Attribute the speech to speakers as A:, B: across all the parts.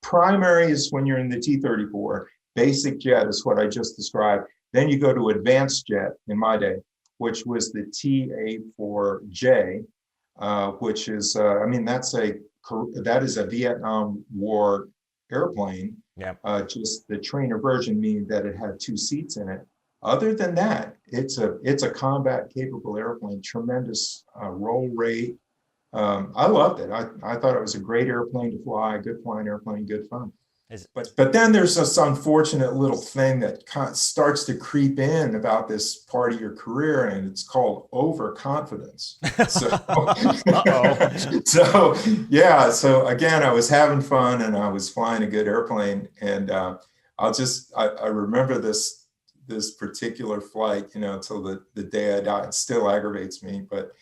A: Primary is when you're in the T-34. Basic jet is what I just described. Then you go to advanced jet in my day, which was the TA-4J, which is, I mean, that is a Vietnam War airplane.
B: Yeah.
A: Just the trainer version, meaning that it had 2 seats in it. Other than that, it's a combat capable airplane, tremendous roll rate. I loved it. I thought it was a great airplane to fly, good flying airplane, good fun. But then there's this unfortunate little thing that starts to creep in about this part of your career, and it's called overconfidence. So, so again, I was having fun and I was flying a good airplane, and I remember this particular flight, you know, until the day I die. It still aggravates me, but.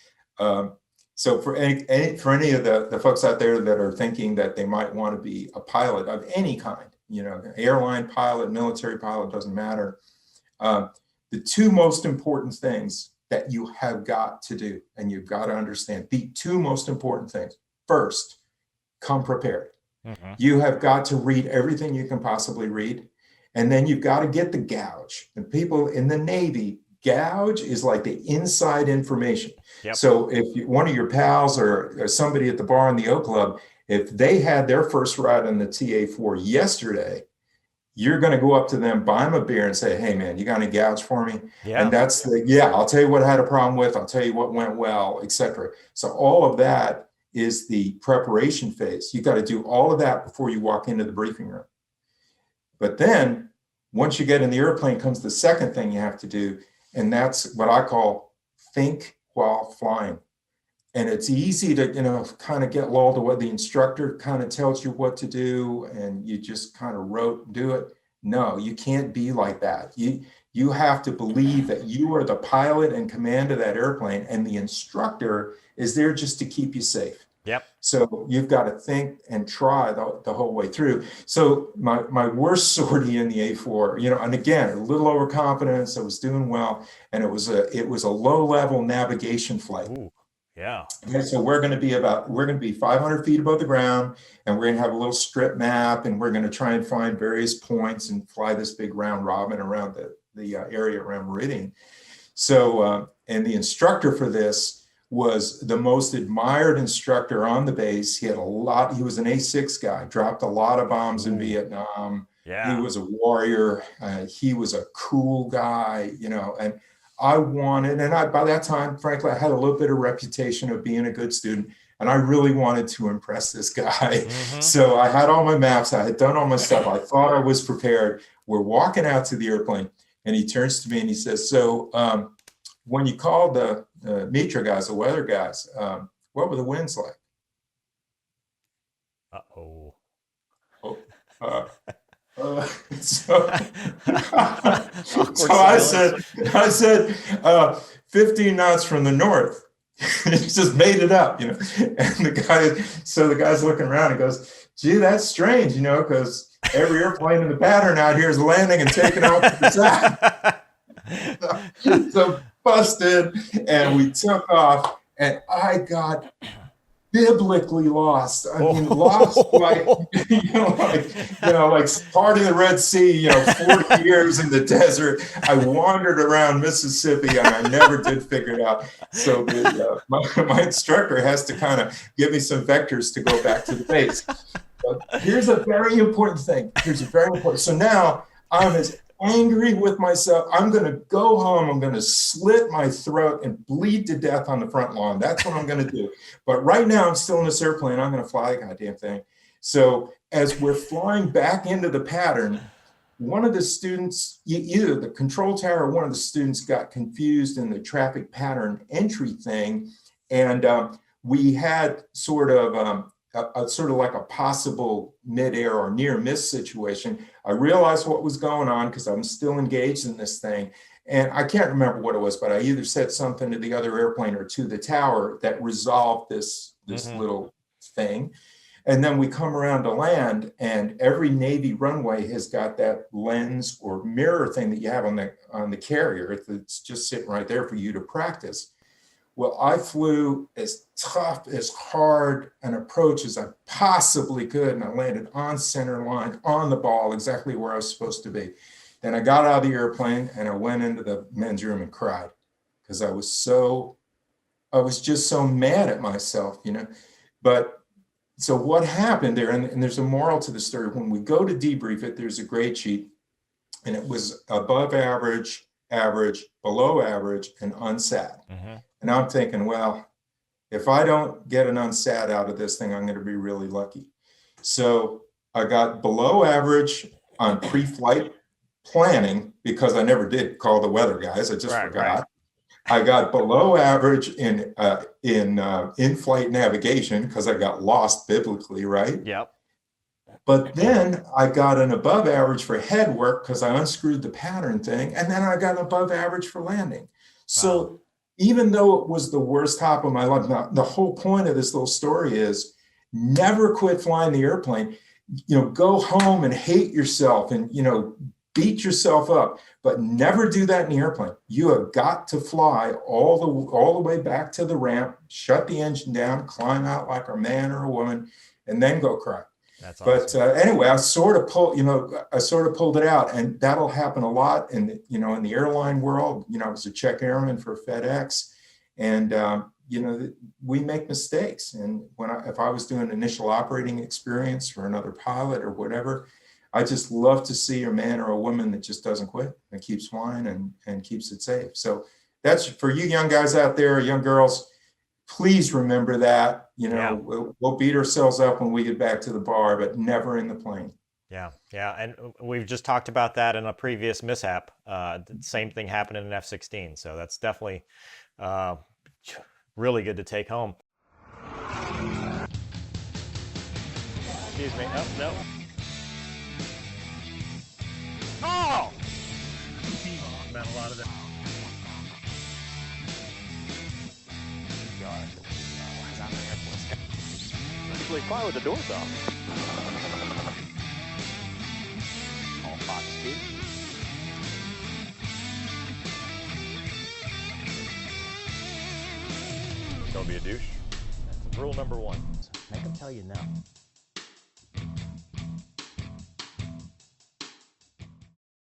A: So for any of the folks out there that are thinking that they might want to be a pilot of any kind, you know, airline pilot, military pilot, doesn't matter. The 2 most important things that you have got to do, and you've got to understand, the 2 most important things. First, come prepared. Mm-hmm. You have got to read everything you can possibly read. And then you've got to get the gouge. And people in the Navy, gouge is like the inside information. Yep. So if one of your pals or somebody at the bar in the O Club, if they had their first ride on the TA-4 yesterday, you're going to go up to them, buy them a beer and say, hey man, you got any gouge for me? Yeah. And that's I'll tell you what I had a problem with. I'll tell you what went well, etc. So all of that is the preparation phase. You got to do all of that before you walk into the briefing room. But then once you get in the airplane comes the second thing you have to do. And that's what I call think while flying. And it's easy to, you know, kind of get lulled to what the instructor kind of tells you what to do, and you just kind of do it. No, you can't be like that. You have to believe that you are the pilot in command of that airplane, and the instructor is there just to keep you safe.
B: Yep.
A: So you've got to think and try the whole way through. So my worst sortie in the A4, you know, and again, a little overconfidence. I was doing well, and it was a low level navigation flight.
B: Ooh, yeah.
A: Okay, so we're going to be 500 feet above the ground, and we're going to have a little strip map, and we're going to try and find various points and fly this big round robin around the area around Meridian. So and the instructor for this was the most admired instructor on the base. He was an A6 guy, dropped a lot of bombs in Vietnam. Yeah. He was a warrior. He was a cool guy, you know, and by that time, frankly, I had a little bit of reputation of being a good student, and I really wanted to impress this guy. Mm-hmm. So I had all my maps, I had done all my stuff. I thought I was prepared. We're walking out to the airplane, and he turns to me and he says, so when you called the Mitra guys, the weather guys, what were the winds like?
B: Uh-oh.
A: So I said 15 knots from the north. He just made it up, you know. And the guy's looking around and goes, gee, that's strange, you know, because every airplane in the pattern out here is landing and taking off to the side. So busted, and we took off, and I got biblically lost. I mean, lost like, like part of the Red Sea, 40 years in the desert. I wandered around Mississippi and I never did figure it out. So my instructor has to kind of give me some vectors to go back to the base. But here's a very important thing. So now I'm as angry with myself. I'm going to go home. I'm going to slit my throat and bleed to death on the front lawn. That's what I'm going to do. But right now I'm still in this airplane. I'm going to fly the goddamn thing. So as we're flying back into the pattern, one of the students, either the control tower or one of the students got confused in the traffic pattern entry thing. And we had sort of like a possible midair or near miss situation. I realized what was going on because I'm still engaged in this thing. And I can't remember what it was, but I either said something to the other airplane or to the tower that resolved this little thing. And then we come around to land, and every Navy runway has got that lens or mirror thing that you have on the carrier that's just sitting right there for you to practice. Well, I flew as tough, as hard an approach as I possibly could, and I landed on center line, on the ball, exactly where I was supposed to be. Then I got out of the airplane and I went into the men's room and cried because I was just so mad at myself, you know. But so what happened there, and there's a moral to the story. When we go to debrief it, there's a grade sheet, and it was above average, average, below average, and unsat. And I'm thinking, well, if I don't get an unsat out of this thing, I'm going to be really lucky. So I got below average on pre-flight planning because I never did call the weather guys. I just forgot. Right. I got below average in in-flight navigation because I got lost biblically, right?
B: Yep.
A: But then I got an above average for head work because I unscrewed the pattern thing, and then I got an above average for landing. So even though it was the worst hop of my life, now, the whole point of this little story is never quit flying the airplane. You know, go home and hate yourself and, you know, beat yourself up, but never do that in the airplane. You have got to fly all the way back to the ramp, shut the engine down, climb out like a man or a woman, and then go cry.
B: That's awesome.
A: But anyway, I sort of pulled it out, and that'll happen a lot in the airline world. You know, I was a check airman for FedEx, and we make mistakes. And if I was doing initial operating experience for another pilot or whatever, I just love to see a man or a woman that just doesn't quit and keeps flying and keeps it safe. So that's for you young guys out there, young girls. Please remember that, we'll beat ourselves up when we get back to the bar, but never in the plane.
B: Yeah. And we've just talked about that in a previous mishap. The same thing happened in an F-16. So that's definitely really good to take home. Excuse me. Oh, no. Oh! Meant a lot of that. Usually fly with the doors off. All Fox speed. Don't be a douche. That's rule number 1. Make them tell you no.